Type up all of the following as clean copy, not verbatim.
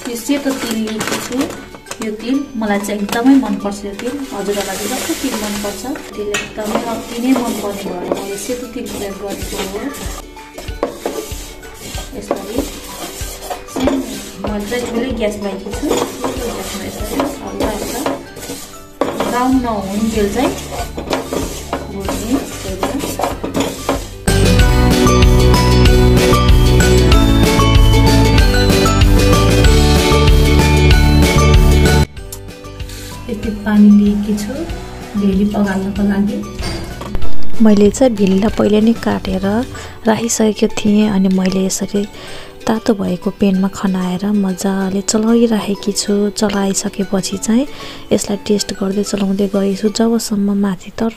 यो सेतो तिल लिएको छु। यो तिल मलाई चाहिँ एकदमै मन पर्छ। यो तिल हजुरहरूलाई चाहिँ कस्तो तिल मन पर्छ? तिल एकदमै अति नै मन पर्ने भएर मैले सेतो तिल प्रयोग गरेको हो। यसरी मैले चाहिँ ठुलै ग्यास लगाएको छु। ग्यासमा यसरी हल्का हल्का ब्राउन नहुन्जेल चाहिँ भुट्ने। यति पानी लिएकी छु भेली पगाल्नको लागि। मैले चाहिँ भेलीलाई पहिले नै काटेर राखिसकेको थिएँ अनि मैले यसरी तातो भएको पेनमा खनाएर मजाले चलाइराखेकी छु। चलाइसकेपछि चाहिँ यसलाई टेस्ट गर्दै चलाउँदै गएछु जबसम्म माथि तर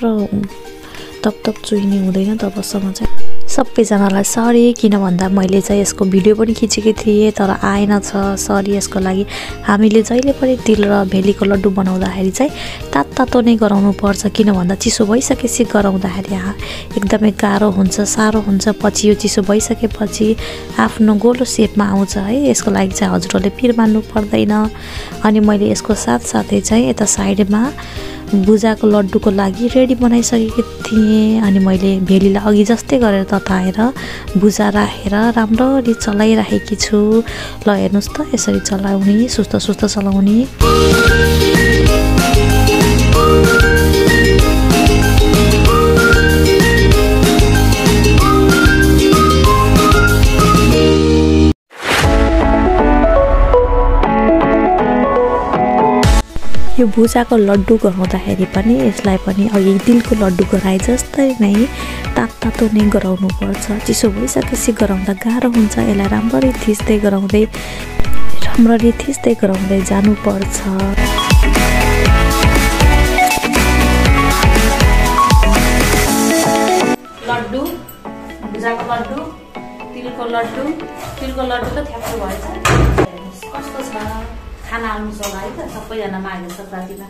तप चुइने हुँदैन तबसम्म चाहिँ। सबैजनालाई सरी, किन भन्दा मैले चाहिँ यसको भिडियो पनि खिचेको थिएँ तर आएन छ। सरी यसको लागि। हामीले जहिले पनि तिल र भेलीको लड्डु बनाउँदाखेरि चाहिँ तातो नै गराउनु पर्छ, किन भन्दा चिसो भइसकेपछि गराउँदाखेरि एकदमै गाह्रो हुन्छ, साह्रो हुन्छ। पछि यो चिसो भइसकेपछि आफ्नो गोलो सेपमा आउँछ है। यसको लागि चाहिँ हजुरहरूले पिर मान्नु पर्दैन। अनि मैले यसको साथसाथै चाहिँ यता साइडमा भुजाको लड्डुको लागि रेडी बनाइसकेको थिएँ। अनि मैले भेलीलाई अघि जस्तै गरेर तताएर भुजा राखेर राम्ररी चलाइराखेकी छु। ल हेर्नुहोस् त, यसरी चलाउने, सुस्त चलाउने। यो भुजाको लड्डु गराउँदाखेरि पनि यसलाई पनि अघि तिलको लड्डु गराए जस्तै नै तातो नै गराउनु पर्छ। चिसो भइसकेपछि गराउँदा गाह्रो हुन्छ। यसलाई राम्ररी थिच्दै गराउँदै जानुपर्छ। लड्डु, भुजाको लड्डु, तिलको लड्डु त ठ्याक्क भएछ। कस्तो छ? खाना आउनु छ है त, सबैजना माघे सङ्क्रान्तिमा।